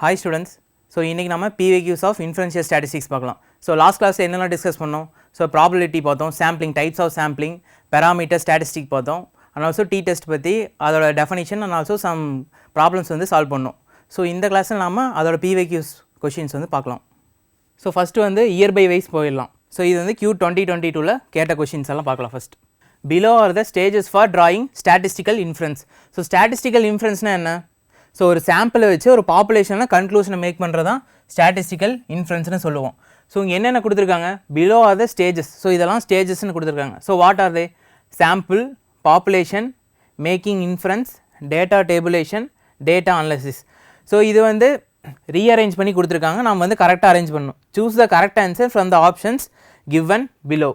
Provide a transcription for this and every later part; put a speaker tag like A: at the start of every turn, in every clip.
A: Hi students. So இன்னைக்கு நம்ம PVQs of inferential statistics பார்க்கலாம். So last class என்னெல்லாம் டிஸ்கஸ் பண்ணோம்? So probability பார்த்தோம், sampling, types of sampling, parameter statistic பார்த்தோம், and also t-test பற்றி அதோட definition and also some problems வந்து சால்வ் பண்ணோம். So இந்த கிளாஸில் நாம அதோட PVQs questions வந்து பார்க்கலாம். So first வந்து year by wise போயிடலாம். So இது வந்து Q 2022ல கேட்ட questions எல்லாம் பார்க்கலாம் first. Below are the stages for drawing statistical inference. So statistical inference என்ன? ஸோ ஒரு சாம்பிளை வச்சு ஒரு பாப்புலேஷனில் கன்க்ளூஷனை மேக் பண்ணுறது தான் ஸ்டாட்டிஸ்டிக்கல் இன்ஃபரன்ஸ்னு சொல்லுவோம். ஸோ இங்கே என்னென்ன கொடுத்துருக்காங்க, below R the stages. So இதெல்லாம் ஸ்டேஜஸ்ன்னு கொடுத்துருக்காங்க. So what are they? Sample, population, making inference, data tabulation, data analysis. So இது வந்து ரீஅரேஞ்ச் பண்ணி கொடுத்துருக்காங்க. நம்ம வந்து கரெக்டாக அரேஞ்ச் பண்ணணும். Choose the correct answer from the options given below.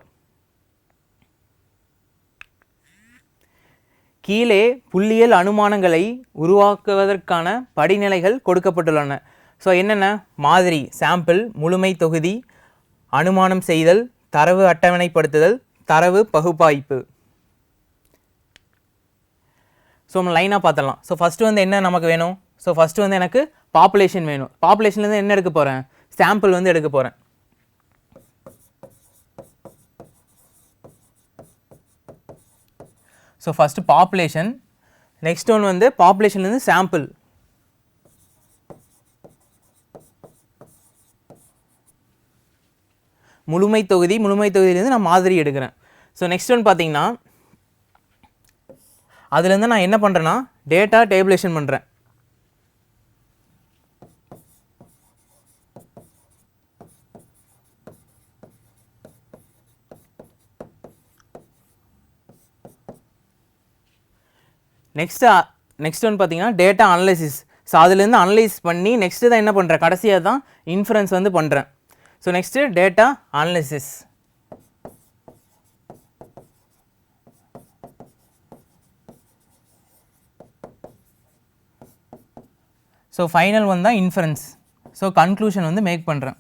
A: கீழே புள்ளியியல் அனுமானங்களை உருவாக்குவதற்கான படிநிலைகள் கொடுக்கப்பட்டுள்ளன. ஸோ என்னென்ன? மாதிரி, சாம்பிள், முழுமை தொகுதி, அனுமானம் செய்தல், தரவு அட்டவணைப்படுத்துதல், தரவு பகுப்பாய்வு. ஸோ நம்ம லைனாக பார்த்துடலாம். ஸோ ஃபஸ்ட்டு வந்து என்ன நமக்கு வேணும்? ஸோ ஃபஸ்ட்டு வந்து எனக்கு பாப்புலேஷன் வேணும். பாப்புலேஷன்லேருந்து என்ன எடுக்க போகிறேன்? சாம்பிள் வந்து எடுக்க போகிறேன். So first population, next one வந்து பாப்புலேஷன்லேருந்து சாம்பிள், முழுமை தொகுதியிலேருந்து நான் மாதிரி எடுக்கிறேன். ஸோ நெக்ஸ்ட் ஒன் பார்த்தீங்கன்னா அதுலேருந்து நான் என்ன பண்ணுறேன்னா டேட்டா டேபுலேஷன் பண்ணுறேன். நெக்ஸ்ட் ஒன் பார்த்தீங்கன்னா டேட்டா அனலைசிஸ். ஸோ அதுலேருந்து அனலைஸ் பண்ணி நெக்ஸ்ட்டு தான் என்ன பண்ணுறேன், கடைசியாக தான் இன்ஃபரன்ஸ் வந்து பண்ணுறேன். So next data analysis. So final one தான் இன்ஃபரன்ஸ். ஸோ கன்க்ளூஷன் வந்து மேக் பண்ணுறேன்.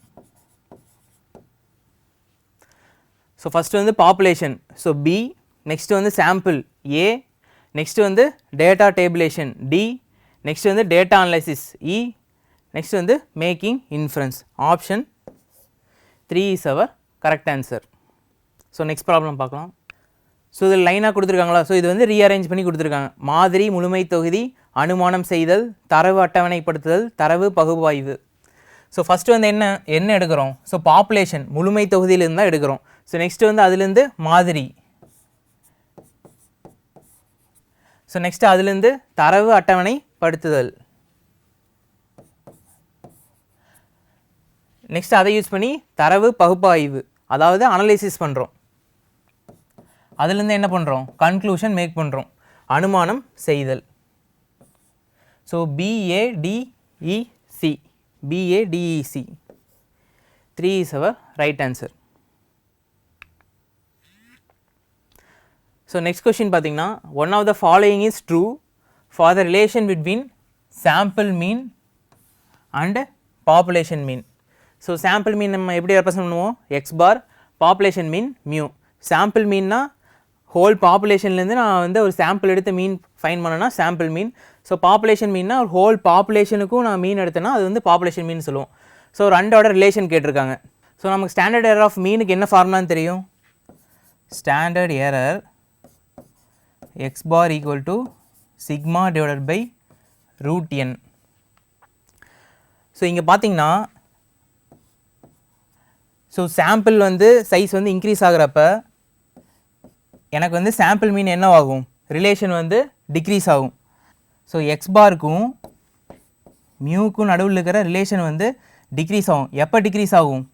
A: ஸோ ஃபஸ்ட்டு வந்து பாப்புலேஷன், ஸோ பி, நெக்ஸ்ட்டு வந்து சாம்பிள் ஏ, நெக்ஸ்ட் வந்து டேட்டா டேபுலேஷன் டி, நெக்ஸ்ட் வந்து டேட்டா அனலைசிஸ் இ, நெக்ஸ்ட் வந்து making inference. Option 3 is our correct answer. So next problem பார்க்கலாம். So இது லைனாக கொடுத்துருக்காங்களா? ஸோ இது வந்து ரீஅரேஞ்ச் பண்ணி கொடுத்துருக்காங்க. மாதிரி, முழுமை தொகுதி, அனுமானம் செய்தல், தரவு அட்டவணைப்படுத்துதல், தரவு பகுப்பாய்வு. ஸோ ஃபஸ்ட்டு வந்து என்ன எடுக்கிறோம்? ஸோ பாப்புலேஷன் முழுமை தொகுதியிலேருந்து தான் எடுக்கிறோம். ஸோ நெக்ஸ்ட்டு வந்து அதுலேருந்து மாதிரி, ஸோ நெக்ஸ்ட்டு அதுலேருந்து தரவு அட்டவணைப்படுத்துதல், நெக்ஸ்ட் அதை யூஸ் பண்ணி தரவு பகுப்பாய்வு, அதாவது அனலைசிஸ் பண்ணுறோம். அதுலேருந்து என்ன பண்ணுறோம்? கன்க்ளூஷன் மேக் பண்ணுறோம், அனுமானம் செய்தல். So BADEC 3 is our right answer. So next question பார்த்தீங்கன்னா one of the following is true for the relation between sample mean and population mean. So sample mean நம்ம எப்படி ரெப்ரசன்ட் பண்ணுவோம்? X bar, population mean mu. Sample மீன்னா whole பாப்புலேஷன்லேருந்து நான் வந்து ஒரு sample எடுத்து மீன் ஃபைன் பண்ணேன்னா சாம்பிள் மீன். ஸோ பாப்புலேஷன் மீன்னா ஒரு ஹோல் பாப்புலேஷனுக்கும் நான் மீன் எடுத்தேன்னா அது வந்து பாப்புலேஷன் மீன் சொல்லுவோம். ஸோ ரெண்டோட ரிலேஷன் கேட்டிருக்காங்க. ஸோ நமக்கு ஸ்டாண்டர்ட் எரர் ஆஃப் மீனுக்கு என்ன ஃபார்முலான்னு தெரியும்? Standard error x bar equal to sigma divided by root n. So இங்கே பார்த்தீங்கன்னா ஸோ சாம்பிள் வந்து சைஸ் வந்து இன்க்ரீஸ் ஆகிறப்ப எனக்கு வந்து சாம்பிள் மீன் என்ன ஆகும்? ரிலேஷன் வந்து டிக்ரீஸ் ஆகும். ஸோ எக்ஸ் பாருக்கும் மியூக்கும் நடுவில் இருக்கிற ரிலேஷன் வந்து டிக்ரீஸ் ஆகும். எப்போ டிக்ரீஸ் ஆகும்?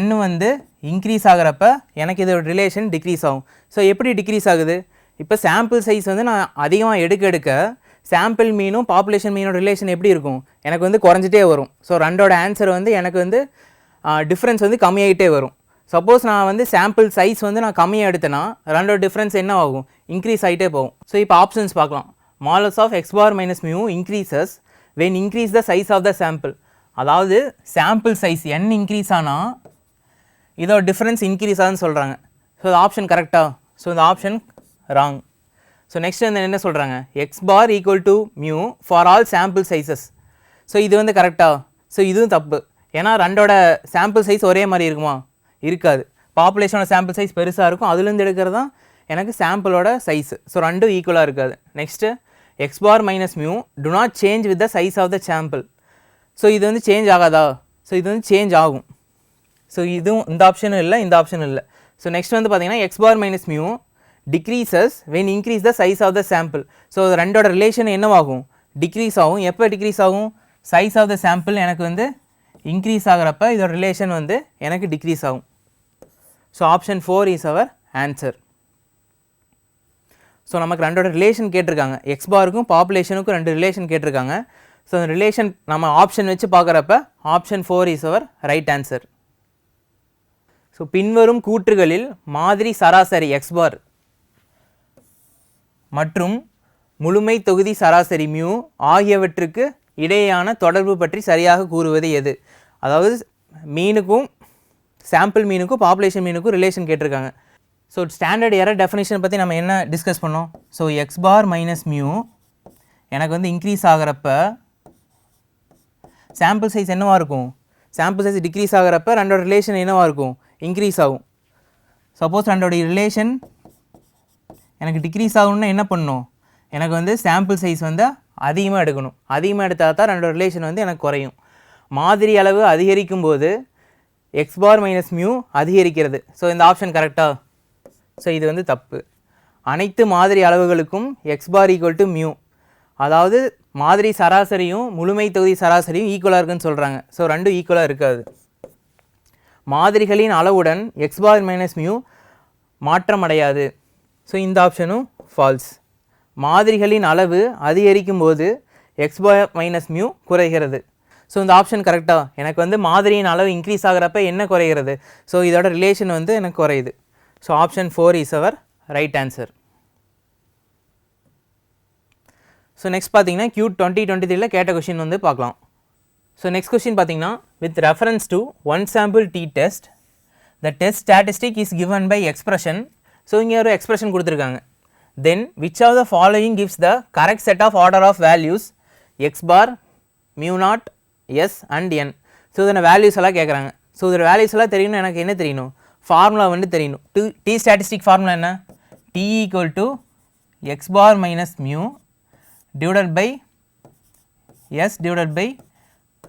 A: n வந்து இன்க்ரீஸ் ஆகிறப்ப எனக்கு இதோட ரிலேஷன் டிக்ரீஸ் ஆகும். ஸோ எப்படி டிக்ரீஸ் ஆகுது? இப்போ சாம்பிள் சைஸ் வந்து நான் அதிகமாக எடுக்க சாம்பிள் மீனும் பாப்புலேஷன் மீனோட ரிலேஷன் எப்படி இருக்கும்? எனக்கு வந்து குறைஞ்சிட்டே வரும். ஸோ ரெண்டோட ஆன்சர் வந்து எனக்கு வந்து டிஃப்ரென்ஸ் வந்து கம்மியாகிட்டே வரும். சப்போஸ் நான் வந்து சாம்பிள் சைஸ் வந்து நான் கம்மியாக எடுத்தேன்னா ரெண்டோட டிஃப்ரென்ஸ் என்ன ஆகும்? இன்க்ரீஸ் ஆகிட்டே போகும். ஸோ இப்போ ஆப்ஷன்ஸ் பார்க்கலாம். Modulus of X bar minus mu increases when increase the size of the sample. அதாவது சாம்பிள் சைஸ் n இன்க்ரீஸ் ஆனால் இதோட டிஃப்ரென்ஸ் இன்க்ரீஸ் ஆகுதுன்னு சொல்கிறாங்க. ஸோ இந்த ஆப்ஷன் கரெக்டாக? ஸோ இந்த ஆப்ஷன் ராங். ஸோ நெக்ஸ்ட் வந்து என்ன சொல்கிறாங்க? X bar equal to mu for all sample sizes. So இது வந்து கரெக்டாக? ஸோ இதுவும் தப்பு. ஏன்னா ரெண்டோட சாம்பிள் சைஸ் ஒரே மாதிரி இருக்குமா? இருக்காது. பாப்புலேஷனோட சாம்பிள் சைஸ் பெருசாக இருக்கும், அதுலேருந்து எடுக்கிறது தான் எனக்கு சாம்பிளோட சைஸ். ஸோ ரெண்டும் ஈக்குவலாக இருக்காது. Next X bar minus mu do not change with the size of the sample. So இது வந்து சேஞ்ச் ஆகாதா? ஸோ இது வந்து சேஞ்ச் ஆகும். ஸோ இதுவும் இந்த ஆப்ஷனும் இல்லை, இந்த ஆப்ஷனும் இல்லை. ஸோ நெக்ஸ்ட் வந்து பார்த்தீங்கன்னா X bar minus mu decreases when increase the size of the sample. So ரெண்டோட ரிலேஷன் என்னவாகும்? டிக்ரீஸ் ஆகும். எப்போ டிக்ரீஸ் ஆகும்? சைஸ் ஆஃப் த சாம்பிள் எனக்கு வந்து இன்க்ரீஸ் ஆகிறப்ப இதோட ரிலேஷன் வந்து எனக்கு டிக்ரீஸ் ஆகும். So option 4 is our answer. So நமக்கு ரெண்டோட ரிலேஷன் கேட்டிருக்காங்க, எக்ஸ் பாருக்கும் பாப்புலேஷனுக்கும் 2 ரிலேஷன் கேட்டிருக்காங்க. ஸோ அந்த ரிலேஷன் நம்ம ஆப்ஷன் வச்சு பார்க்குறப்ப option 4 is our right answer. So பின்வரும் கூற்றுகளில் மாதிரி சராசரி எக்ஸ் பார் மற்றும் முழுமை தொகுதி சராசரி மியூ ஆகியவற்றுக்கு இடையேயான தொடர்பு பற்றி சரியாக கூறுவது எது? அதாவது மீனுக்கும் சாம்பிள் மீனுக்கும் பாப்புலேஷன் மீனுக்கும் ரிலேஷன் கேட்டிருக்காங்க. ஸோ ஸ்டாண்டர்ட் எரர் டெஃபினேஷன் பற்றி நம்ம என்ன டிஸ்கஸ் பண்ணோம்? So X bar minus mu எனக்கு வந்து இன்க்ரீஸ் ஆகிறப்ப சாம்பிள் சைஸ் என்னவாக இருக்கும்? சாம்பிள் சைஸ் டிக்ரீஸ் ஆகிறப்ப ரெண்டோட ரிலேஷன் என்னவாக இருக்கும்? இன்க்ரீஸ் ஆகும். சப்போஸ் ரெண்டோட ரிலேஷன் எனக்கு டிக்ரீஸ் ஆகணும்னா என்ன பண்ணணும்? எனக்கு வந்து சாம்பிள் சைஸ் வந்து அதிகமாக எடுக்கணும். அதிகமாக எடுத்தால் தான் ரெண்டோட ரிலேஷன் வந்து எனக்கு குறையும். மாதிரி அளவு அதிகரிக்கும் போது எக்ஸ் பார் மைனஸ் மியூ அதிகரிக்கிறது. ஸோ இந்த ஆப்ஷன் கரெக்டாக? ஸோ இது வந்து தப்பு. அனைத்து மாதிரி அளவுகளுக்கும் X bar equal to mu, அதாவது மாதிரி சராசரியும் முழுமை தொகுதி சராசரியும் ஈக்குவலாக இருக்குன்னு சொல்கிறாங்க. ஸோ ரெண்டும் ஈக்குவலாக இருக்காது. மாதிரிகளின் அளவுடன் X bar minus mu மாற்றமடையாது. So இந்த ஆப்ஷனும் ஃபால்ஸ். மாதிரிகளின் அளவு அதிகரிக்கும் போது எக்ஸ் பார் மைனஸ் மியூ குறைகிறது. ஸோ இந்த ஆப்ஷன் கரெக்டாக? எனக்கு வந்து மாதிரியின் அளவு இன்க்ரீஸ் ஆகிறப்ப என்ன குறைகிறது? ஸோ இதோட ரிலேஷன் வந்து எனக்கு குறையுது. So option 4 is our right answer. So next பார்த்தீங்கன்னா Q 2023 கேட்ட கொஷின் வந்து பார்க்கலாம். ஸோ நெக்ஸ்ட் கொஷின் பார்த்தீங்கன்னா with reference to one sample T test the test statistic is given by expression. So இங்கே ஒரு எக்ஸ்பிரஷன் கொடுத்துருக்காங்க. Then which of the following gives the correct set of order of values X bar mu naught S and N. So இதில் values எல்லாம் கேட்குறாங்க. So இதில் values எல்லாம் தெரியணும். எனக்கு என்ன தெரியணும்? ஃபார்முலா வந்து தெரியணும். டி ஸ்டாட்டிஸ்டிக் ஃபார்முலா என்ன? T equal to X bar minus mu divided by S divided by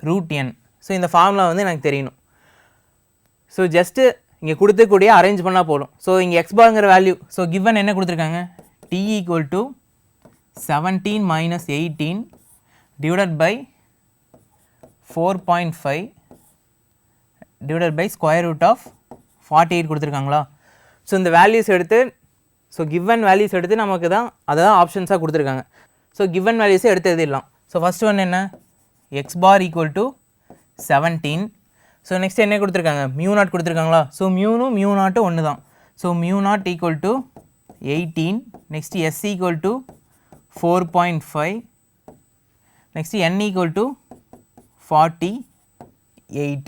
A: root N. So இந்த ஃபார்முலா வந்து எனக்கு தெரியணும். ஸோ ஜஸ்ட்டு இங்கே கொடுத்துக்கூடிய அரேஞ்ச் பண்ணால் போதும். ஸோ இங்கே எக்ஸ் பார்ங்கிற வேல்யூ, ஸோ கிவன் என்ன கொடுத்துருக்காங்க? T equal to 17 minus 18 divided by 4.5 divided by square root of 48 கொடுத்துருக்காங்களா? ஸோ இந்த வேல்யூஸ் எடுத்து, ஸோ கிவன் வேல்யூஸ் எடுத்து நமக்கு தான் அதை தான் ஆப்ஷன்ஸாக கொடுத்துருக்காங்க. ஸோ கிவன் வேல்யூஸை எடுத்து எழுதிடலாம். ஸோ ஃபஸ்ட் ஒன் என்ன? X bar equal to 17. So next என்ன கொடுத்துருக்காங்க? மியூ நாட் கொடுத்துருக்காங்களா? ஸோ மியூனும் மியூ நாட்டும் ஒன்று தான். So mu naught equal to 18. Next S equal to 4.5. Next N equal to 48.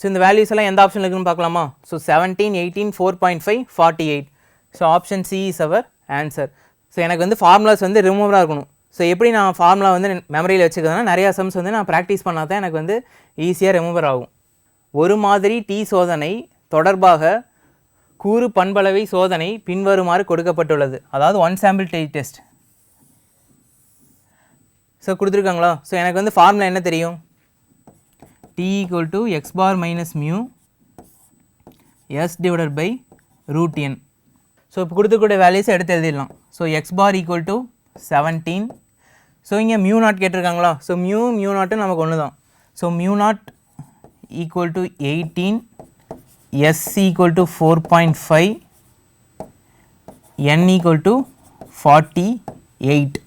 A: So இந்த வேல்யூஸ் எல்லாம் எந்த ஆப்ஷனில் இருக்குன்னு பார்க்கலாமா? So 17, 18, 4.5, 48. So option C is our answer. So எனக்கு வந்து ஃபார்முலாஸ் வந்து ரிமூவராக இருக்கணும். ஸோ எப்படி நான் ஃபார்முலா வந்து மெமரியில் வச்சுக்கிறதுனா நிறையா சம்ஸ் வந்து நான் ப்ராக்டிஸ் பண்ணால் தான் எனக்கு வந்து ஈஸியாக ரிமூவர் ஆகும். ஒரு மாதிரி டி சோதனை தொடர்பாக கூறு பண்பளவை சோதனை பின்வருமாறு கொடுக்கப்பட்டுள்ளது. அதாவது one sample T test. So கொடுத்துருக்காங்களா? ஸோ எனக்கு வந்து ஃபார்முலா என்ன தெரியும்? T equal to X bar minus mu S divided by root N. So இப்போ கொடுத்துக்கூடிய வேல்யூஸ் எடுத்து எழுதிடலாம். So X bar equal to 17. So இங்கே மியூ நாட் கேட்டிருக்காங்களா? ஸோ மியூ நாட்டு நமக்கு ஒன்று தான். So mu naught equal to 18, S equal to 4.5, N equal to 48.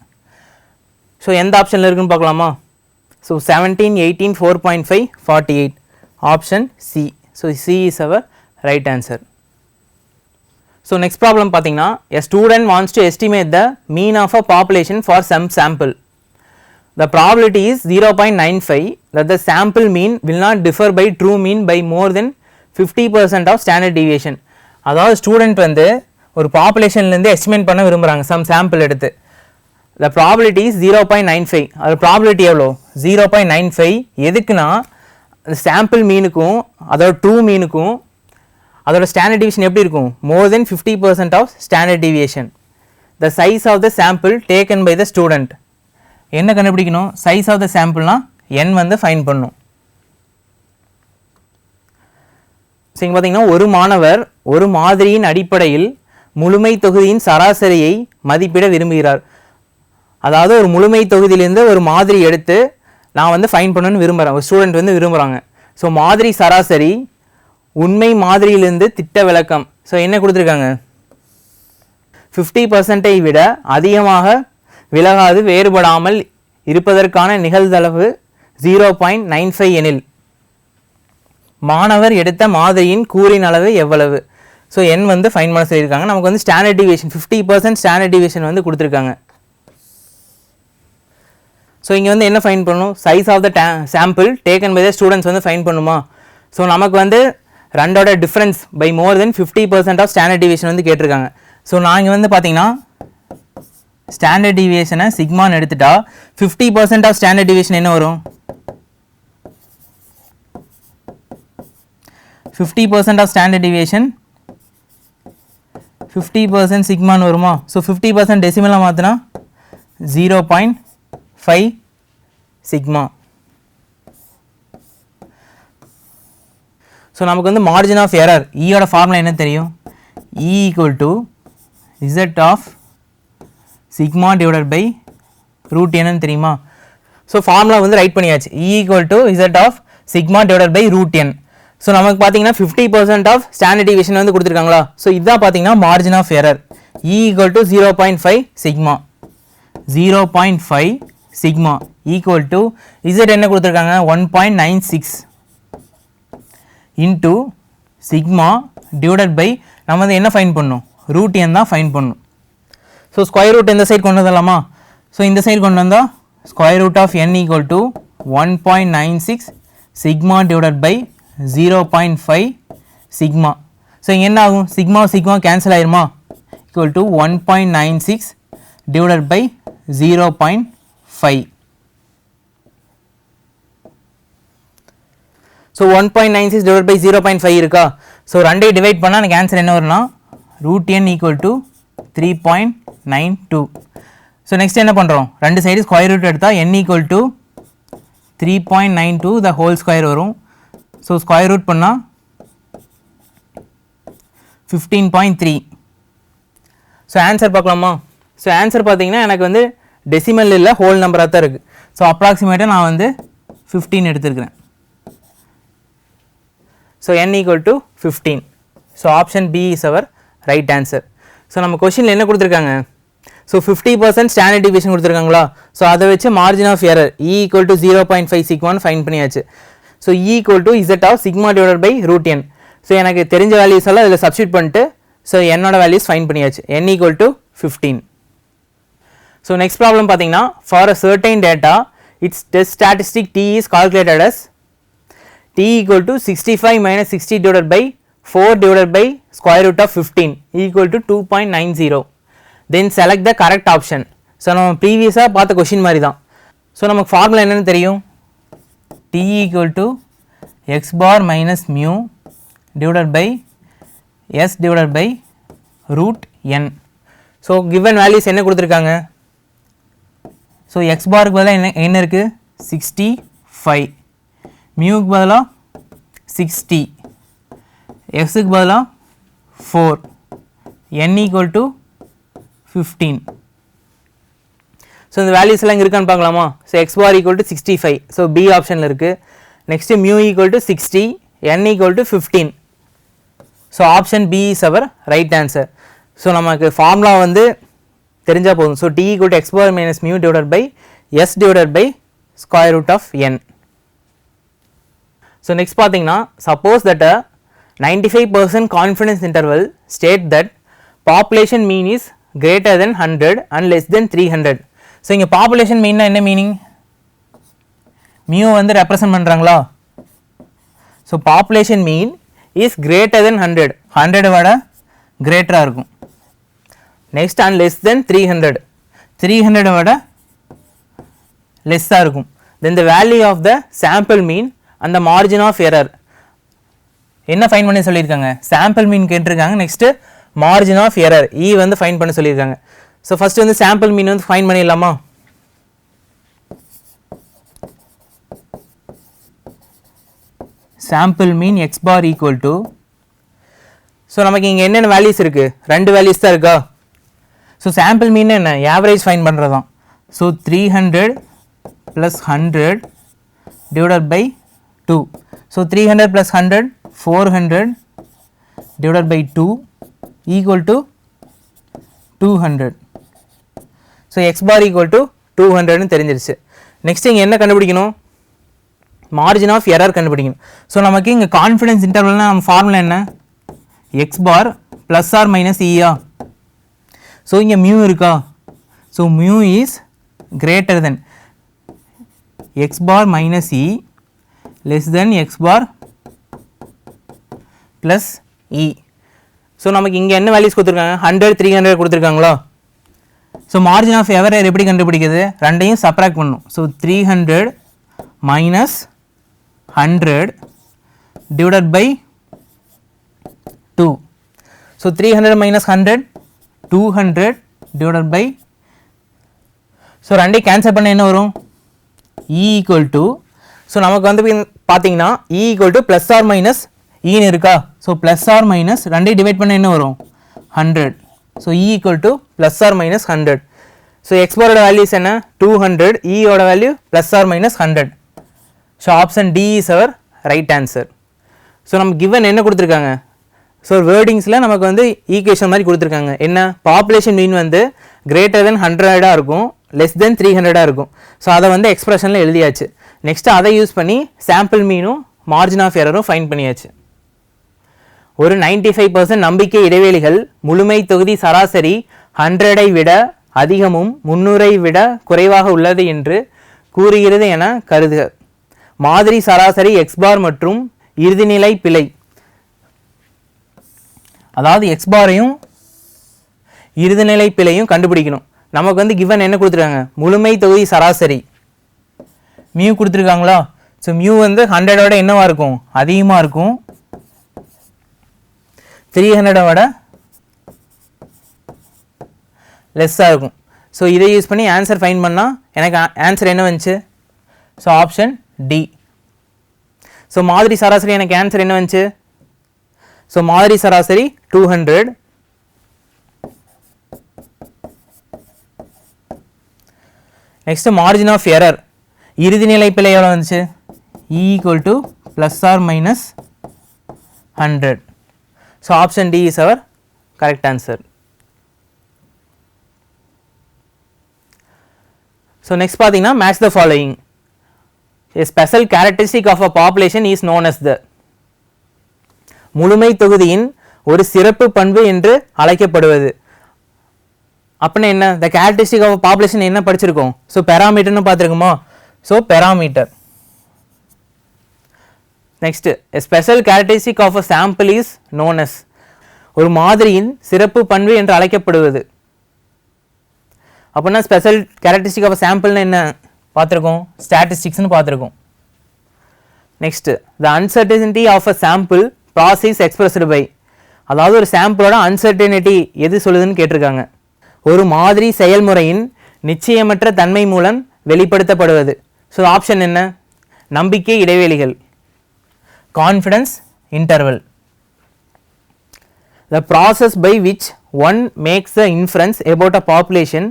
A: So எந்த ஆப்ஷனில் இருக்குன்னு பார்க்கலாமா? So 17, 18, 4.5, 48. Option C. So C is our right answer. So next problem பார்த்தீங்கன்னா a student wants to estimate the mean of a population for some sample. The probability is 0.95 that the sample mean will not differ by true mean by more than 50% of standard deviation. அதாவது student வந்து ஒரு பாப்புலேஷன்லேருந்து estimate பண்ண விரும்புகிறாங்க some sample எடுத்து. the probability is 0.95. அது probability எவ்வளோ 0.95. எதுக்குன்னா sample மீனுக்கும் அதோட ட்ரூ மீனுக்கும் அதோட ஸ்டாண்டர்ட் டிவியேஷன் எப்படி இருக்கும் more than 50% of standard deviation. The size of the sample taken by the student. என்ன கண்டுபிடிக்கணும் size of the sampleனா n வந்து ஃபைண்ட் பண்ணணும். ஸோ இங்கே பார்த்தீங்கன்னா ஒரு மாணவர் ஒரு மாதிரியின் அடிப்படையில் முழுமை தொகுதியின் சராசரியை மதிப்பிட விரும்புகிறார். அதாவது ஒரு முழுமை தொகுதியிலேருந்து ஒரு மாதிரி எடுத்து நான் வந்து ஃபைண்ட் பண்ணணும்னு விரும்புகிறேன், ஒரு ஸ்டூடெண்ட் வந்து விரும்புகிறாங்க. ஸோ மாதிரி சராசரி உண்மை மாதிரியிலிருந்து திட்ட விளக்கம். ஸோ என்ன கொடுத்துருக்காங்க 50% விட அதிகமாக விலகாது வேறுபடாமல் இருப்பதற்கான நிகழ்தளவு 0.95 எனில் மாணவர் எடுத்த மாதிரியின் கூறின் அளவு எவ்வளவு. ஸோ என் வந்து ஃபைண்ட் பண்ண சொல்லியிருக்காங்க. நமக்கு வந்து ஸ்டாண்டர்ட் டிவியேஷன் 50% ஸ்டாண்டர்ட் டிவியேஷன் வந்து கொடுத்துருக்காங்க. ஸோ இங்கே வந்து என்ன ஃபைண்ட் பண்ணணும் size of the sample taken by the students வந்து ஃபைண்ட் பண்ணுமா. ஸோ நமக்கு வந்து ரெண்டோட difference by more than 50% of standard deviation வந்து கேட்டிருக்காங்க. ஸோ நான் இங்கே வந்து பார்த்தீங்கன்னா ஸ்டாண்டர்ட் டிவியேஷனை சிக்மான்னு எடுத்துட்டா 50% ஆஃப் ஸ்டாண்டர்ட் டிவியேஷன் என்ன வரும் 50% ஆஃப் ஸ்டாண்டர்ட் டிவியேஷன் 50% சிக்மான்னு வருமா. ஸோ 50% டெசிமலாக மாற்றினா 0.5 சிக்மா. ஸோ நமக்கு வந்து மார்ஜின் ஆஃப் எரர் ஈயோட ஃபார்முலா என்ன தெரியும் E equal to Z of sigma divided by root என்னன்னு தெரியுமா. ஸோ ஃபார்முலா வந்து ரைட் பண்ணியாச்சு E equal to Z of sigma divided by root N. So நமக்கு பார்த்தீங்கன்னா 50% ஆஃப் ஸ்டாண்டர்ட் டிவியேஷன் வந்து கொடுத்துருக்காங்களா. ஸோ இதுதான் பார்த்தீங்கன்னா margin of error E equal to 0.5 sigma 0.5 sigma equal to Z என்ன கொடுத்துருக்காங்க 1.96 இன்ட்டு சிக்மா டிவைடட் பை நம்ம வந்து என்ன ஃபைன் பண்ணணும் ரூட் என் தான் ஃபைன் பண்ணணும். ஸோ ஸ்கொயர் ரூட் இந்த சைடு கொண்டு வந்துடலாமா. ஸோ இந்த சைடு கொண்டு வந்தால் square root of N equal to 1.96 sigma divided by 0.5 sigma. So இங்கே என்ன ஆகும் சிக்மா கேன்சல் ஆயிருமா equal to 1.96 divided by 0.5. So 1.96 divide by 0.5 இருக்கா. ஸோ ரெண்டே டிவைட் பண்ணால் எனக்கு ஆன்சர் என்ன வரும்னா root n equal to 3.92. So next என்ன பண்ணுறோம் ரெண்டு சைடு ஸ்கொயர் ரூட் எடுத்தால் n equal to 3.92 the whole square வரும். ஸோ ஸ்கொயர் ரூட் பண்ணால் 15.3. ஸோ ஆன்சர் பார்க்கலாமா. ஸோ ஆன்சர் பார்த்தீங்கன்னா எனக்கு வந்து டெசிமல் இல்லை ஹோல் நம்பராக தான் இருக்குது. ஸோ அப்ராக்சிமேட்டாக நான் வந்து 15 எடுத்துருக்கிறேன். So n equal to 15. So option B is our right answer. So நம்ம கொஷினில் என்ன கொடுத்துருக்காங்க ஸோ 50% ஸ்டாண்டர்ட் டிவியேஷன் கொடுத்துருக்காங்களா. ஸோ அதை வச்சு margin of error E equal to 0.5 சிக்மான்னு ஃபைன் பண்ணியாச்சு. So E equal to Z of sigma divided by root N. So எனக்கு தெரிஞ்ச வேல்யூஸ் எல்லாம் இதில் சப்ஸ்டியூட் பண்ணிட்டு ஸோ என்னோட வேல்யூஸ் ஃபைன் பண்ணியாச்சு n equal to 15. So next problem பார்த்தீங்கன்னா for a certain data it's test statistic T is calculated as T equal to 65 minus 60 divided by 4 divided by square root of 15 equal to 2.90. Then select the correct option. So நம்ம ப்ரீவியஸாக பார்த்த question மாதிரி தான். So நமக்கு formula என்னென்னு தெரியும் T equal to x bar minus mu divided by S divided by root n. So given values என்ன கொடுத்துருக்காங்க ஸோ x பாருக்கு பதிலாக என்ன இருக்குது 65 மியூக்கு பதிலாக 60 எக்ஸுக்கு பதிலாக 4 n ஈக்குவல் டு 15. ஸோ இந்த வேல்யூஸ் எல்லாம் இங்கே இருக்கான்னு பார்க்கலாமா. So X bar equal to 65. So B ஆப்ஷனில் இருக்குது. Next mu equal to 60 n equal to 15. So option B is our right answer. So நமக்கு ஃபார்முலா வந்து தெரிஞ்சால் போதும். So T equal to X bar minus mu divided by S divided by square root of n. So next பார்த்தீங்கன்னா suppose that a 95% confidence interval state that population mean is greater than 100 and less than 300. So இங்கே population meanனா என்ன meaning mu வந்து represent பண்ணுறாங்களா. So population mean is greater than 100 விட கிரேட்டராக இருக்கும். Next and less than 300 300 விட லெஸ்ஸாக இருக்கும். Then the value of the sample mean அந்த மார்ஜின் ஆஃப் எரர் என்ன ஃபைன் பண்ணி சொல்லியிருக்காங்க? சாம்பிள் மீன் கேட்டிருக்காங்க. Next margin of error E வந்து ஃபைன் பண்ண சொல்லியிருக்காங்க. ஸோ ஃபஸ்ட்டு வந்து சாம்பிள் மீன் வந்து ஃபைன் பண்ணிடலாமா? Sample mean X bar equal to, so நமக்கு இங்கே என்னென்ன வேல்யூஸ் இருக்குது? 2 வேல்யூஸ் தான் இருக்கா? ஸோ சாம்பிள் மீன் என்ன? ஆவரேஜ் ஃபைன் பண்ணுறது தான். So 300 + 100 divided by 2. So 300 + 100 400 divided by 2 equal to 200. So x bar equal to 200 னு தெரிஞ்சிருச்சு. நெக்ஸ்ட் இங்கே என்ன கண்டுபிடிக்கணும்? மார்ஜின் ஆஃப் எரர் கண்டுபிடிக்கணும். ஸோ நமக்கு இங்கே கான்ஃபிடன்ஸ் இன்டர்வல்னா நம்ம ஃபார்முலா என்ன? x bar plus or minus இயா. ஸோ இங்கே மியூ இருக்கா? So mu is greater than x bar minus E less than x bar plus E. So நமக்கு இங்கே என்ன வேல்யூஸ் கொடுத்துருக்காங்க? 100 300 கொடுத்துருக்காங்களா? ஸோ மார்ஜின் ஆஃப் எரர் எப்படி கண்டுபிடிக்கிறது? ரெண்டையும் சப்ராக்ட் பண்ணணும். So 300 minus 100 divided by 2. So 300 minus 100 200 divided by, so ரெண்டையும் கேன்சல் பண்ண என்ன வரும்? இ ஈக்குவல் டு, ஸோ நமக்கு வந்து பார்த்தீங்கன்னா E equal to plus or minus ஈன்னு இருக்கா? ஸோ ப்ளஸ் ஆர் மைனஸ் ரெண்டையும் டிவைட் பண்ண என்ன வரும்? 100. So E equal to plus or minus 100. So X பாரோட வேல்யூஸ் என்ன? 200. இயோட value plus or minus 100. So option D is our right answer. So நம்ம கிவன் என்ன கொடுத்துருக்காங்க? ஸோ வேர்டிங்ஸில் நமக்கு வந்து ஈக்குவேஷன் மாதிரி கொடுத்துருக்காங்க. என்ன? பாப்புலேஷன் மீன் வந்து கிரேட்டர் தென் 100 இருக்கும், லெஸ் தென் 300 இருக்கும். ஸோ அதை வந்து எக்ஸ்பிரஷனில் எழுதியாச்சு. நெக்ஸ்ட்டு அதை யூஸ் பண்ணி சாம்பிள் மீனும் மார்ஜின் ஆஃப் எரரும் ஃபைன் பண்ணியாச்சு. ஒரு 95% நம்பிக்கை இடைவெளிகள் முழுமை தொகுதி சராசரி 100ஐ விட அதிகமும் 300ஐ விட குறைவாக உள்ளது என்று கூறுகிறது என கருதுக. மாதிரி சராசரி எக்ஸ் பார் மற்றும் இறுதிநிலை பிழை, அதாவது எக்ஸ் பாரையும் இறுதிநிலை பிழையும் கண்டுபிடிக்கணும். நமக்கு வந்து கிவன் என்ன கொடுத்துருக்காங்க? முழுமை தொகுதி சராசரி மியூ கொடுத்துருக்காங்களா? ஸோ மியூ வந்து 100ஓட என்னவாக இருக்கும்? அதிகமாக இருக்கும், 300ஓட லெஸ்ஸாக இருக்கும். ஸோ இதை யூஸ் பண்ணி ஆன்சர் ஃபைன் பண்ணால் எனக்கு ஆன்சர் என்ன வந்துச்சு? So option D. ஸோ மாதிரி சராசரி எனக்கு ஆன்சர் என்ன வந்துச்சு? ஸோ மாதிரி சராசரி 200. நெக்ஸ்ட் மார்ஜின் ஆஃப் எரர் இறுதிநிலை பிழை எவ்வளோ வந்துச்சு? E equal to plus or minus 100. So option D is our correct answer. So next பார்த்தீங்கன்னா match the following. A special characteristic of a population is known as the, முழுமை தொகுதியின் ஒரு சிறப்பு பண்பு என்று அழைக்கப்படுவது. அப்படின்னா என்ன? the characteristic of a population என்ன படிச்சிருக்கோம்? ஸோ பெராமீட்டர்னு பார்த்துருக்குமா? So parameter. Next a special characteristic of a sample is known as, ஒரு மாதிரியின் சிறப்பு பண்பு என்று அழைக்கப்படுவது. அப்படின்னா ஸ்பெஷல் கேரக்டரிஸ்டிக் ஆஃப் சாம்பிள்னு என்ன பார்த்துருக்கோம்? ஸ்டாட்டிஸ்டிக்ஸ்னு பார்த்துருக்கோம். Next the uncertainty of a sample process expressed by, அதாவது ஒரு சாம்பிளோட அன்சர்டனிட்டி எது சொல்லுதுன்னு கேட்டிருக்காங்க. ஒரு மாதிரி செயல்முறையின் நிச்சயமற்ற தன்மை மூலம் வெளிப்படுத்தப்படுவது. ஸோ ஆப்ஷன் என்ன? நம்பிக்கை இடைவெளிகள், confidence interval. The process by which one makes the inference about a population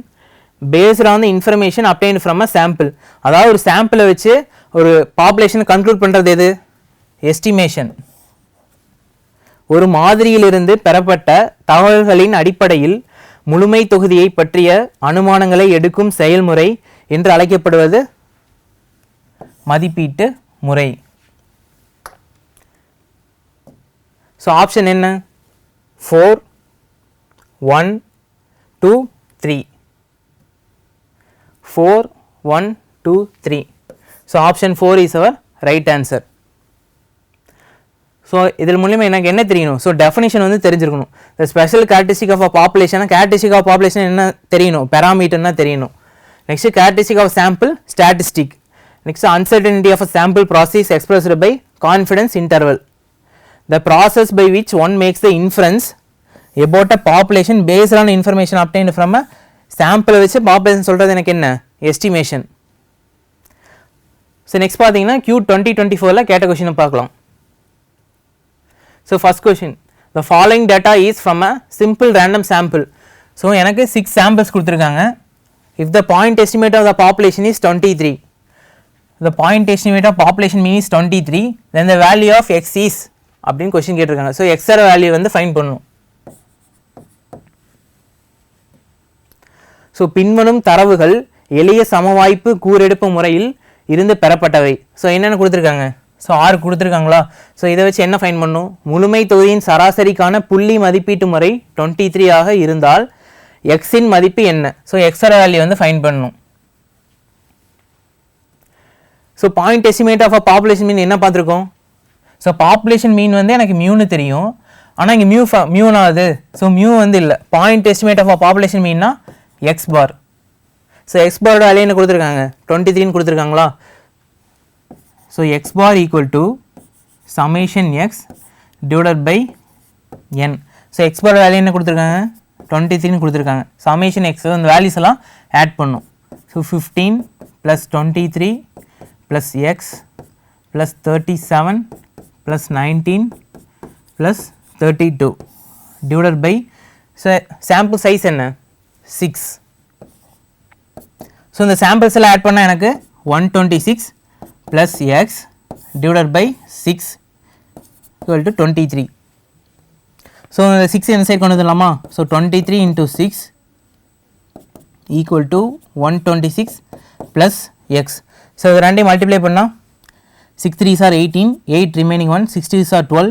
A: based on the information obtained from a sample. அதாவது ஒரு சாம்பிளை வச்சு ஒரு பாப்புலேஷன் கன்க்ளூட் பண்ணுறது எது? எஸ்டிமேஷன். ஒரு மாதிரியிலிருந்து பெறப்பட்ட தகவல்களின் அடிப்படையில் முழுமை தொகுதியை பற்றிய அனுமானங்களை எடுக்கும் செயல்முறை என்று அழைக்கப்படுவது மதிப்பீட்டு முறை. ஸோ ஆப்ஷன் என்ன? 4 1 2 3. 4 1 2 3. So option 4 is our right answer. So இதில் மூலிமா எனக்கு என்ன தெரியணும்? ஸோ டெஃபினிஷன் வந்து தெரிஞ்சிருக்கணும். The special characteristic of a population, characteristic of population என்ன தெரியணும்? பெராமீட்டர்னா தெரியணும். Next characteristic of sample statistic. Next uncertainty of a sample process expressed by confidence interval. The process by which one makes the inference about a population based on information obtained from a sample வச்சு population சொல்கிறது எனக்கு என்ன? Estimation. So next பார்த்தீங்கன்னா Q2024 கேட்ட கொஷினை பார்க்கலாம். So first question, the following data is from a simple random sample. So எனக்கு 6 samples கொடுத்துருக்காங்க. If the point estimate of the population is 23, the point estimate of population mean is 23, then the value of x is அப்படின்னு question கேட்டிருக்காங்க. So எக்ஸோட value வந்து find பண்ணணும். So பின்வரும் தரவுகள் எளிய சமவாய்ப்பு கூரெடுப்பு முறையில் இருந்து பெறப்பட்டவை. ஸோ என்னென்ன கொடுத்துருக்காங்க? ஸோ 6 கொடுத்துருக்காங்களா? ஸோ இதை வச்சு என்ன ஃபைன் பண்ணும்? முழுமை தொகுதியின் சராசரிக்கான புள்ளி மதிப்பீட்டு முறை 23 ஆக இருந்தால் எக்ஸின் மதிப்பு என்ன? ஸோ எக்ஸோட வேல்யூ வந்து ஃபைன் பண்ணணும். So point estimate of a population mean என்ன பார்த்துருக்கோம்? ஸோ பாப்புலேஷன் மீன் வந்து எனக்கு மியூன்னு தெரியும், ஆனால் இங்கே மியூனா அது. ஸோ மியூ வந்து இல்லை. Point estimate of a population மீன்னா எக்ஸ் பார். ஸோ எக்ஸ் பாரோட வேல்யூ என்ன கொடுத்துருக்காங்க? 23ன்னு கொடுத்துருக்காங்களா? So X bar equal to summation X divided by N. So X bar value என்ன கொடுத்துருக்காங்க? 23ன்னு கொடுத்துருக்காங்க. சமேஷன் எக்ஸ் அந்த வேல்யூஸ் எல்லாம் ஆட் பண்ணும். So 15 + 23 + X + 37 + 19 + 32 divided by sample size என்ன? 6. ஸோ இந்த சாம்பிள்ஸ் எல்லாம் ஆட் பண்ணால் எனக்கு 126 + எக்ஸ் டிவைடட் பை 6 = 23. ஸோ இந்த 6 இந்த சைட் கொண்டு வந்துடலாமா? So 23 × 6 = 126 + X. ஸோ இது ரெண்டையும் மல்டிப்ளை பண்ணால் 6 3s are 18, 8 remaining 1, 6 2s are 12,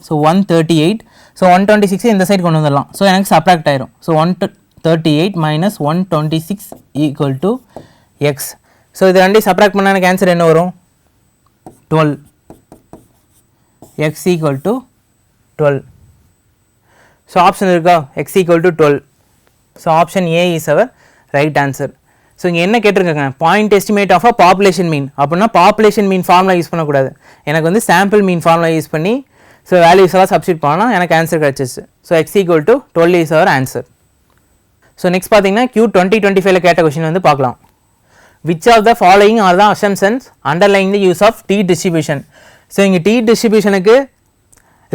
A: so 138. So 126 இந்த சைட் கொண்டு வந்துடலாம். ஸோ எனக்கு சப்ராக்ட் ஆயிரும். So 138 - 126 = X. ஸோ இது ரெண்டையும் சப்ராக்ட் பண்ணால் எனக்கு ஆன்சர் என்ன வரும்? 12. எக்ஸ் = 12. ஸோ ஆப்ஷன் இருக்கா? X = 12. So option A is our right answer. So இங்கே என்ன கேட்டிருக்காங்க? Point estimate of a population mean. அப்படின்னா பாப்புலேஷன் மீன் ஃபார்முலா யூஸ் பண்ணக்கூடாது. எனக்கு வந்து சாம்பிள் மீன் ஃபார்முலா யூஸ் பண்ணி ஸோ வேல்யூஸ் எல்லாம் சப்ஸ்டிட் பண்ணால் எனக்கு ஆன்சர் கிடச்சிச்சு. So x = 12 is our answer. So next பார்த்தீங்கன்னா Q2025 கேட்ட கொஷின் வந்து பார்க்கலாம். Which of the following R the assumptions underlying the use of t distribution. So இங்கே டி டிஸ்ட்ரிபியூஷனுக்கு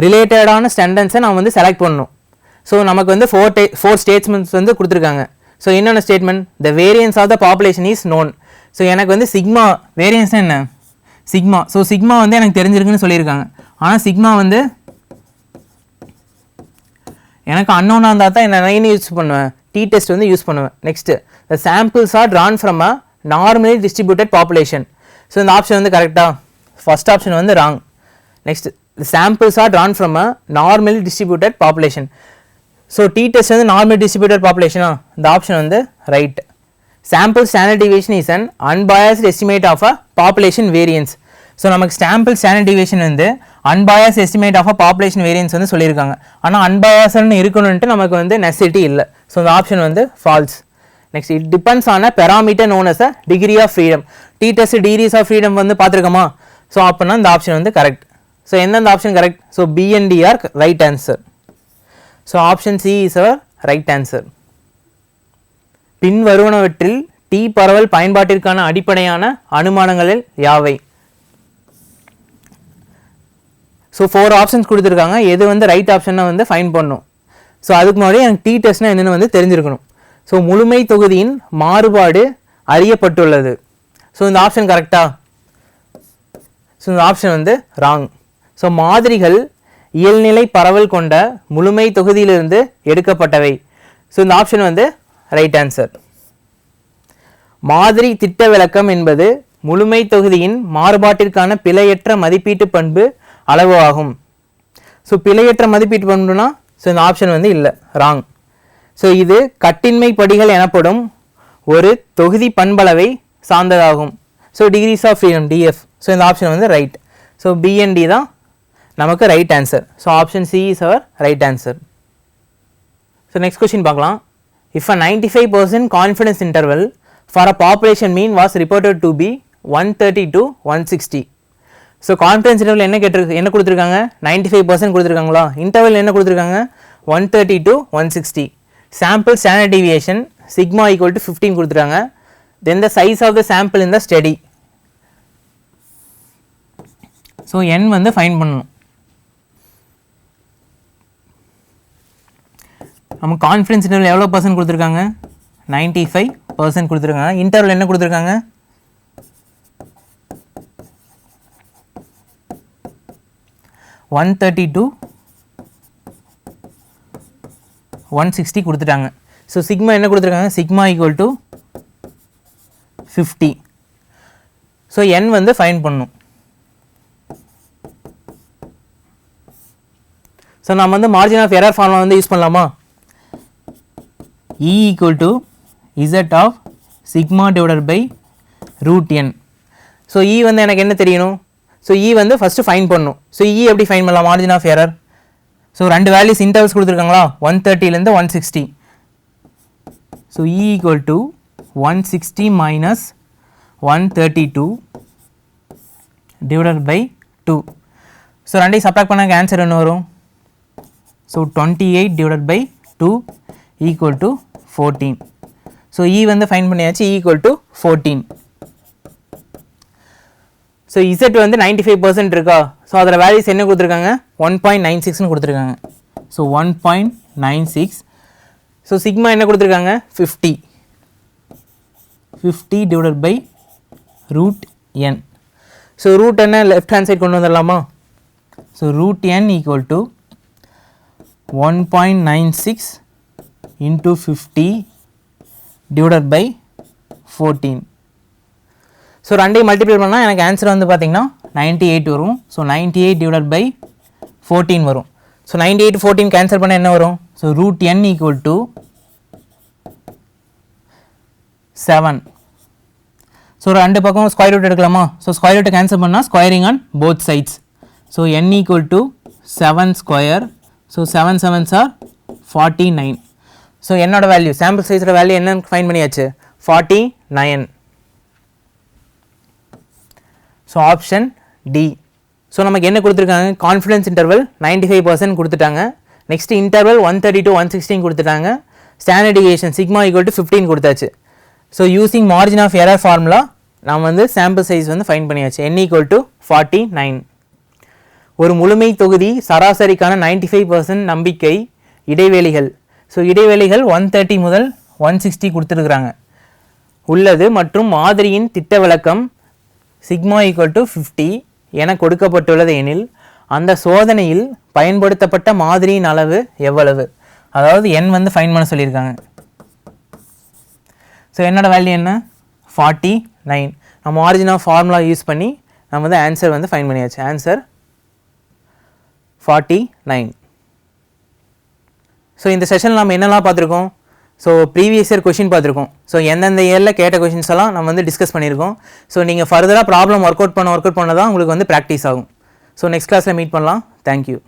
A: ரிலேட்டடான ஸ்டெண்டன்ஸை நம்ம வந்து செலக்ட் பண்ணணும். ஸோ நமக்கு வந்து 4 ஸ்டேட்மெண்ட்ஸ் வந்து கொடுத்துருக்காங்க. ஸோ என்னென்ன statement? The variance of the population is known. So எனக்கு வந்து சிக்மா வேரியன்ஸ்னால் என்ன? சிக்மா. ஸோ சிக்மா வந்து எனக்கு தெரிஞ்சிருக்குன்னு சொல்லியிருக்காங்க. ஆனால் சிக்மா வந்து எனக்கு அன்னோனாக இருந்தால் தான் என்ன யூஸ் பண்ணுவேன்? டி டெஸ்ட் வந்து யூஸ் பண்ணுவேன். Next the samples are drawn from a normally distributed population. So இந்த ஆப்ஷன் வந்து கரெக்டாக? ஃபர்ஸ்ட் ஆப்ஷன் வந்து wrong. Next the samples are drawn from a normally distributed population. So t test வந்து normal distributed பாப்புலேஷனா? இந்த option வந்து right. Sample standard deviation is an unbiased estimate of a population variance. So நமக்கு sample standard deviation வந்து unbiased estimate of a population variance வந்து சொல்லியிருக்காங்க. ஆனால் அன்பயாஸ்ன்னு இருக்கணும்ன்ட்டு நமக்கு வந்து நெசசிட்டி இல்லை. ஸோ இந்த ஆப்ஷன் வந்து false. Next it depends on a parameter known as a degree of freedom. T test degrees of freedom வந்து பார்த்துருக்கோமா? ஸோ அப்படின்னா இந்த ஆப்ஷன் வந்து கரெக்ட். ஸோ எந்தெந்த option correct? So B and D are right answer. So option C is our right answer. பின் வருவனவற்றில் T பரவல் பயன்பாட்டிற்கான அடிப்படையான அனுமானங்களில் யாவை? ஸோ 4 ஆப்ஷன்ஸ் கொடுத்துருக்காங்க. எது வந்து ரைட் ஆப்ஷனை வந்து ஃபைன் பண்ணும். ஸோ அதுக்கு முன்னாடி எனக்கு டி டெஸ்ட்னா என்னென்னு வந்து தெரிஞ்சிருக்கணும். ஸோ முழுமை தொகுதியின் மாறுபாடு அறியப்பட்டுள்ளது. ஸோ இந்த ஆப்ஷன் கரெக்டா? ஸோ இந்த ஆப்ஷன் வந்து ராங். ஸோ மாதிரிகள் இயல்நிலை பரவல் கொண்ட முழுமை தொகுதியிலிருந்து எடுக்கப்பட்டவை. ஸோ இந்த ஆப்ஷன் வந்து ரைட் ஆன்சர். மாதிரி திட்ட விளக்கம் என்பது முழுமை தொகுதியின் மாறுபாட்டிற்கான பிழையற்ற மதிப்பீட்டு பண்பு அளவு ஆகும். ஸோ பிழையற்ற மதிப்பீட்டு பண்புனா ஸோ இந்த ஆப்ஷன் வந்து இல்லை, ராங். ஸோ இது கட்டின்மை படிகள் எனப்படும் ஒரு தொகுதி பண்பளவை சார்ந்ததாகும். So degrees of freedom DF. So இந்த ஆப்ஷன் வந்து right. So B and D தான் நமக்கு right answer. So option C is our right answer. So next question பார்க்கலாம். If a 95% confidence interval for a population mean was reported to be 130 to 160. So confidence interval என்ன கொடுத்துருக்காங்க? 95% கொடுத்துருக்காங்களா? Interval என்ன கொடுத்துருக்காங்க? 130 to 160. Sample standard deviation sigma equal to 15 கொடுத்துருக்காங்க. Then the size of the sample in the study. So n வந்து find பண்ணணும். நம்ம confidence interval எவ்வளோ பர்சன்ட் கொடுத்துருக்காங்க? 95% கொடுத்துருக்காங்க. இன்டர்வல் என்ன கொடுத்துருக்காங்க? 130 to 160 கொடுத்துட்டாங்க. ஸோ சிக்மா என்ன கொடுத்துருக்காங்க? Sigma equal to 50. So n வந்து ஃபைண்ட் பண்ணணும். ஸோ நம்ம வந்து மார்ஜின் ஆஃப் எரர் ஃபார்முலா வந்து யூஸ் பண்ணலாமா? E equal to Z of sigma divided by root n. So E வந்து எனக்கு என்ன தெரியணும்? ஸோ E வந்து ஃபஸ்ட்டு ஃபைன் பண்ணணும். ஸோ E எப்படி ஃபைன் பண்ணலாம்? Margin of error. ஸோ ரெண்டு வேல்யூஸ் இன்டர்வல்ஸ் கொடுத்துருக்காங்களா? 130லேருந்து 160. So E equal to 160 minus 132 divided by 2. So ரெண்டையும் சப்ராக்ட் பண்ணாக்க ஆன்சர் என்ன வரும்? So 28 divided by 2 equal to 14. So E வந்து ஃபைன் பண்ணியாச்சு. E equal to 14. So Z வந்து 95% இருக்கா? ஸோ அதில் வேல்யூஸ் என்ன கொடுத்துருக்காங்க? 1.96ன்னு கொடுத்துருக்காங்க. ஸோ 1.96. ஸோ சிக்மா என்ன கொடுத்துருக்காங்க? 50 divided by root n. So root என்ன லெஃப்ட் ஹேண்ட் சைட் கொண்டு வந்துடலாமா? So root n equal to 1.96 into 50 divided by 14. So ரெண்டையும் மல்டிப்ளை பண்ணால் எனக்கு ஆன்சர் வந்து பார்த்திங்கன்னா 98 வரும். ஸோ 98 divided by 14 வரும். ஸோ 98 14 கேன்சல் பண்ணால் என்ன வரும்? So root n equal to 7. So ரெண்டு பக்கம் ஸ்கொயர் ரூட் எடுக்கலாமா? ஸோ ஸ்கொயர் ரூட்டை கேன்சல் பண்ணால் squaring on both sides. So n equal to 7 square. So 7 7s are 49. So என்னோட வேல்யூ சாம்பிள் சைஸோட வேல்யூ என்னன்னு ஃபைன் பண்ணியாச்சு? 49. So option D. ஸோ நமக்கு என்ன கொடுத்துருக்காங்க? கான்ஃபிடன்ஸ் இன்டர்வல் 95% கொடுத்துட்டாங்க. நெக்ஸ்ட் இன்டர்வல் 130 to 160 கொடுத்துட்டாங்க. Standard deviation sigma equal to 15 கொடுத்தாச்சு. So using margin of error formula நாம் வந்து சாம்பிள் சைஸ் வந்து ஃபைன் பண்ணியாச்சு. n equal to 49. ஒரு முழுமை தொகுதி சராசரிக்கான 95% நம்பிக்கை இடைவெளிகள். ஸோ இடைவெளிகள் 130 முதல் 160 கொடுத்துருக்குறாங்க உள்ளது மற்றும் மாதிரியின் திட்ட விளக்கம் சிக்மா ஈக்குவல் டு 50 என கொடுக்கப்பட்டுள்ளது எனில் அந்த சோதனையில் பயன்படுத்தப்பட்ட மாதிரியின் அளவு எவ்வளவு? அதாவது n வந்து ஃபைன் பண்ண சொல்லியிருக்காங்க. ஸோ என்னோட வேல்யூ என்ன? 49. நம்ம மார்ஜின் ஆஃப் ஃபார்முலா யூஸ் பண்ணி நம்ம வந்து ஆன்சர் வந்து ஃபைன் பண்ணியாச்சு. ஆன்சர் 49. ஸோ இந்த செஷனில் நம்ம என்னெல்லாம் பார்த்துருக்கோம்? ஸோ ப்ரீவியஸ் இயர் கொஷின் பார்த்துருக்கோம். ஸோ எந்தெந்த இயரில் கேட்ட கொஷின்ஸ் எல்லாம் நம்ம வந்து டிஸ்கஸ் பண்ணியிருக்கோம். ஸோ நீங்கள் ஃபர்தராக ப்ராப்ளம் ஒர்க் அவுட் பண்ண தான் உங்களுக்கு வந்து ப்ராக்டிஸ் ஆகும். ஸோ நெக்ஸ்ட் கிளாஸில் மீட் பண்ணலாம். தேங்க்யூ.